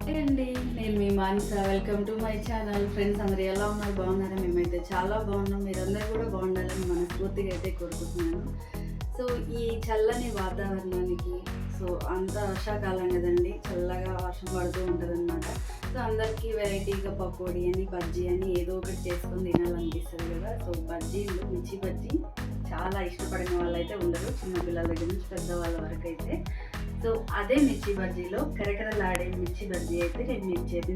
అండి, నేను మీ Manasa. Welcome to my channel. Friends అందరు ఎలా ఉన్నారు? బాగున్నారా? మేమైతే చాలా బాగున్నాం. మీరందరూ కూడా బాగుండాలని మనస్ఫూర్తిగా అయితే కోరుకుంటున్నాను. సో ఈ చల్లని వాతావరణానికి అంతా వర్షాకాలం కదండి, చల్లగా వర్షం పడుతూ ఉంటుంది అనమాట. సో అందరికీ వెరైటీగా పకోడీ అని బజ్జీ అని ఏదో ఒకటి చేసుకొని తినాలనిపిస్తుంది కదా. సో బజ్జీలు, మిర్చి బజ్జీ చాలా ఇష్టపడిన వాళ్ళైతే ఉండరు, చిన్నపిల్లల దగ్గర నుంచి పెద్దవాళ్ళ వరకు అయితే. సో అదే మిర్చి బజ్జీలో కరకరలాడే మిర్చి బజ్జీ అయితే నేను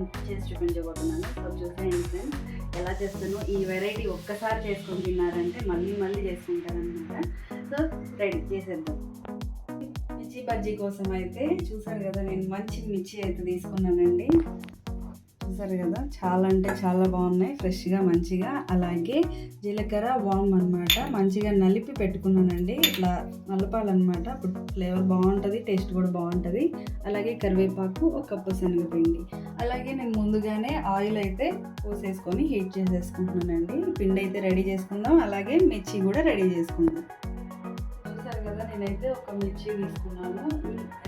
మీకు చేసి చూపించబోతున్నాను. సో చూసేయండి ఫ్రెండ్స్, ఎలా చేస్తానో. ఈ వెరైటీ ఒక్కసారి చేసుకొని తిన్నారంటే మళ్ళీ మళ్ళీ చేసుకుంటారనమాట. సో రెడీ చేసేద్దాం. మిర్చి బజ్జీ కోసం అయితే చూసారు కదా, నేను మంచి మిర్చి అయితే తీసుకున్నానండి. చూసారు కదా, చాలా అంటే చాలా బాగున్నాయి, ఫ్రెష్గా మంచిగా. అలాగే జీలకర్ర, వామ్ అనమాట మంచిగా నలిపి పెట్టుకున్నానండి. ఇట్లా నలపాలన్నమాట, అప్పుడు ఫ్లేవర్ బాగుంటుంది, టేస్ట్ కూడా బాగుంటుంది. అలాగే కరివేపాకు, ఒక కప్పు శనగపిండి. అలాగే నేను ముందుగానే ఆయిల్ అయితే పోసేసుకొని హీట్ చేసేసుకుంటున్నానండి. పిండి అయితే రెడీ చేసుకుందాం, అలాగే మిర్చి కూడా రెడీ చేసుకుందాం. చూసారు కదా, నేనైతే ఒక మిర్చి తీసుకున్నాను.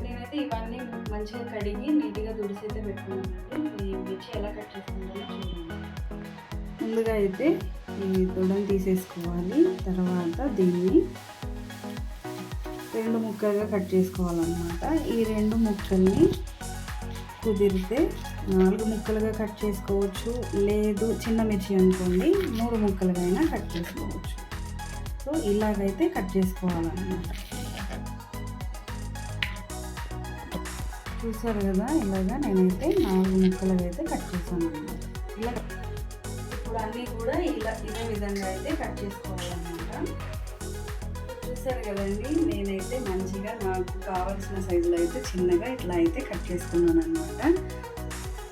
నేనైతే ఇవన్నీ మంచిగా కడిగి నీట్గా తుడిసి అయితే పెట్టుకున్నానండి. ఈ మిర్చి ఎలా కట్ చేసుకుంటానో చూడండి. ముందుగా అయితే ఈ తొడని తీసేసుకోవాలి. తర్వాత దీన్ని 2 ముక్కలుగా కట్ చేసుకోవాలన్నమాట. ఈ 2 ముక్కల్ని కుదిరితే 4 ముక్కలుగా కట్ చేసుకోవచ్చు, లేదు చిన్న మిర్చి అనుకోండి 3 ముక్కలుగా అయినా కట్ చేసుకోవచ్చు. సో ఇలాగైతే కట్ చేసుకోవాలన్నమాట. చూసారు కదా, ఇలాగా నేనైతే 4 ముక్కలుగా అయితే కట్ చేశాను అన్నమాట. ఇలా ఇప్పుడు అన్నీ కూడా ఇదే విధంగా అయితే కట్ చేసుకోవాలన్నమాట. చూసారు కదండి, నేనైతే మంచిగా నాకు కావాల్సిన సైజులో అయితే చిన్నగా ఇట్లా అయితే కట్ చేసుకున్నాను అనమాట.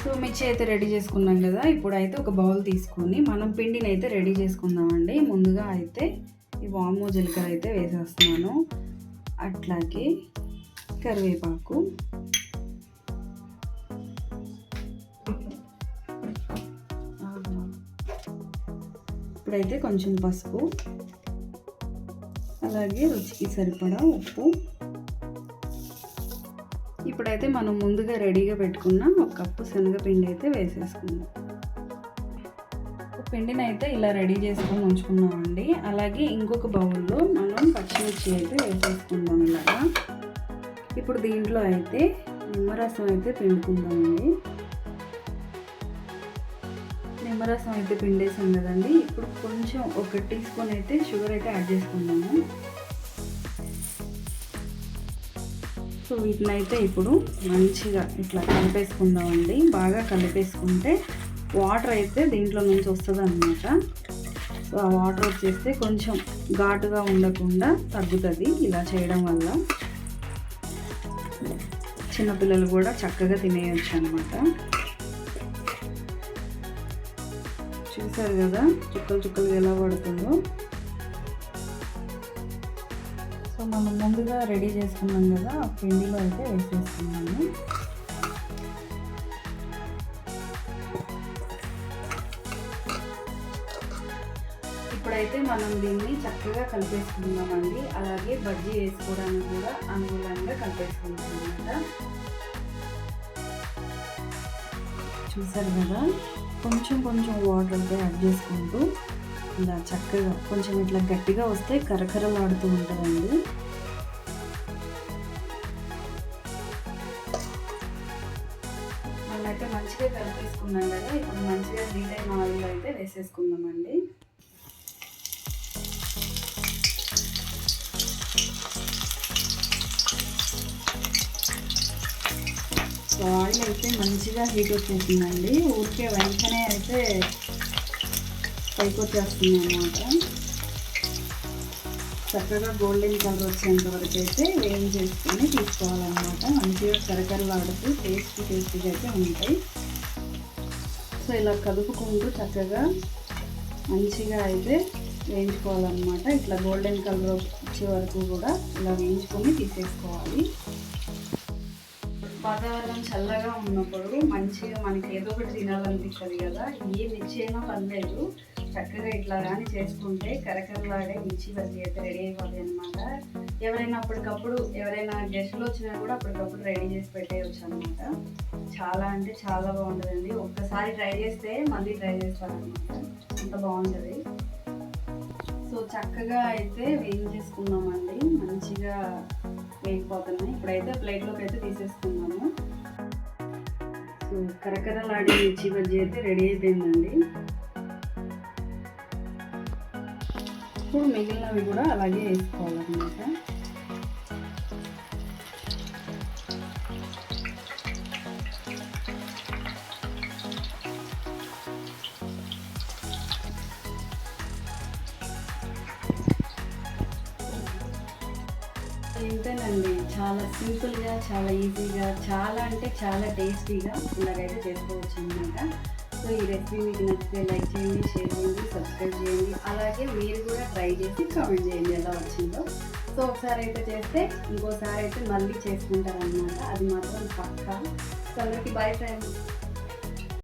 సో మిర్చి అయితే రెడీ చేసుకున్నాం కదా. ఇప్పుడు అయితే ఒక బౌల్ తీసుకొని మనం పిండిని అయితే రెడీ చేసుకుందామండి. ముందుగా అయితే ఈ వాము, జీలకర్ర అయితే వేసేస్తున్నాను. అట్లాగే కరివేపాకు, ఇప్పుడైతే కొంచెం పసుపు, అలాగే రుచికి సరిపడా ఉప్పు. ఇప్పుడైతే మనం ముందుగా రెడీగా పెట్టుకున్న 1 కప్పు శనగపిండి అయితే వేసేసుకుందాం. పిండిని అయితే ఇలా రెడీ చేసుకొని ఉంచుకున్నామండి. అలాగే ఇంకొక బౌల్లో మనం పచ్చిమిర్చి అయితే వేసేసుకుందాం ఇలాగా. ఇప్పుడు దీంట్లో అయితే నిమ్మరసం అయితే పిండుకుందామండి. నిమ్మరసం అయితే పిండేసాం కదండి. ఇప్పుడు కొంచెం 1 టీ స్పూన్ అయితే షుగర్ అయితే యాడ్ చేసుకుందాము. సో వీటిని అయితే ఇప్పుడు మంచిగా ఇట్లా కలిపేసుకుందామండి. బాగా కలిపేసుకుంటే వాటర్ అయితే దీంట్లో నుంచి వస్తుంది అన్నమాట. సో ఆ వాటర్ వచ్చేస్తే కొంచెం ఘాటుగా ఉండకుండా తగ్గుతుంది ఇలా చేయడం వల్ల. చిన్నపిల్లలు కూడా చక్కగా తినేయచ్చు అన్నమాట. చూసారు కదా, చుక్కలు చుక్కలు ఎలా పడుతుందో. సో మనం ముందుగా రెడీ చేసుకున్నాం కదా, ఆ పిండిలో అయితే వేసేసుకున్నాము. ఇప్పుడైతే మనం దీన్ని చక్కగా కలిపేసుకుందామండి. అలాగే బజ్జీ వేసుకోవడానికి కూడా అనుకూలంగా కలిపేసుకుంటాం అన్నమాట. చూసారు కదా, కొంచెం కొంచెం వాటర్ అయితే యాడ్ చేసుకుంటూ ఇలా చక్కగా కొంచెం ఇట్లా గట్టిగా వస్తే కరకరలాడుతూ ఉంటుందండి. అయితే మంచిగా కలిపేసుకున్నాం కదా. ఇప్పుడు మంచిగా హీట్ అయిన ఆయిల్ అయితే వేసేసుకుందామండి. సో ఆయిల్ అయితే మంచిగా హీట్ వచ్చేసిందండి. ఊరికే వెంటనే అయితే పైకి వచ్చేస్తుంది అన్నమాట. చక్కగా గోల్డెన్ కలర్ వచ్చేంత వరకు అయితే వేయించేసుకొని తీసుకోవాలన్నమాట. మంచిగా కరకరలాడుతూ టేస్టీగా అయితే ఉంటాయి. సో ఇలా కదుపుకుంటూ చక్కగా మంచిగా అయితే వేయించుకోవాలన్నమాట. ఇట్లా గోల్డెన్ కలర్ వచ్చే వరకు కూడా ఇలా వేయించుకొని తీసేసుకోవాలి. వాతావరణం చల్లగా ఉన్నప్పుడు మంచిగా మనకి ఏదో ఒకటి తినాలనిపిస్తుంది కదా. ఏ మిర్చి అయినా పర్లేదు, చక్కగా ఇట్లా కానీ చేసుకుంటే కరకరలాడే మిర్చి బజ్జీ అయితే రెడీ అయిపోతాయి అనమాట. ఎవరైనా అప్పటికప్పుడు ఎవరైనా గెస్టులు వచ్చినా కూడా అప్పటికప్పుడు రెడీ చేసి పెట్టేయచ్చు అనమాట. చాలా అంటే చాలా బాగుంటుందండి. ఒక్కసారి ట్రై చేస్తే మళ్ళీ ట్రై చేస్తారనమాట, అంత బాగుంటుంది. సో చక్కగా అయితే వేయించేసుకున్నామండి, మంచిగా వేగిపోతున్నాయి. ఇప్పుడైతే ప్లేట్లోకి అయితే తీసేసుకున్నాము. సో కరకరలాడే మిర్చి బజ్జీ అయితే రెడీ అయిపోయిందండి. ఇప్పుడు మిగిలినవి కూడా అలాగే వేసుకోవాలన్నమాట. ఇంతేనండి, చాలా సింపుల్గా, చాలా ఈజీగా, చాలా అంటే చాలా టేస్టీగా ఇలాగైతే చేసుకోవచ్చు అన్నమాట. సో ఈ రెసిపీ మీకు నచ్చితే లైక్ చేయండి, షేర్ చేయండి, సబ్స్క్రైబ్ చేయండి. అలాగే మీరు కూడా ట్రై చేసి కామెంట్ చేయండి ఎలా వచ్చిందో. సో ఒకసారి అయితే చేస్తే ఇంకోసారి అయితే మళ్ళీ చేసుకుంటారనమాట, అది మాత్రం పక్కా. సో అందరికీ బై ఫ్రెండ్స్.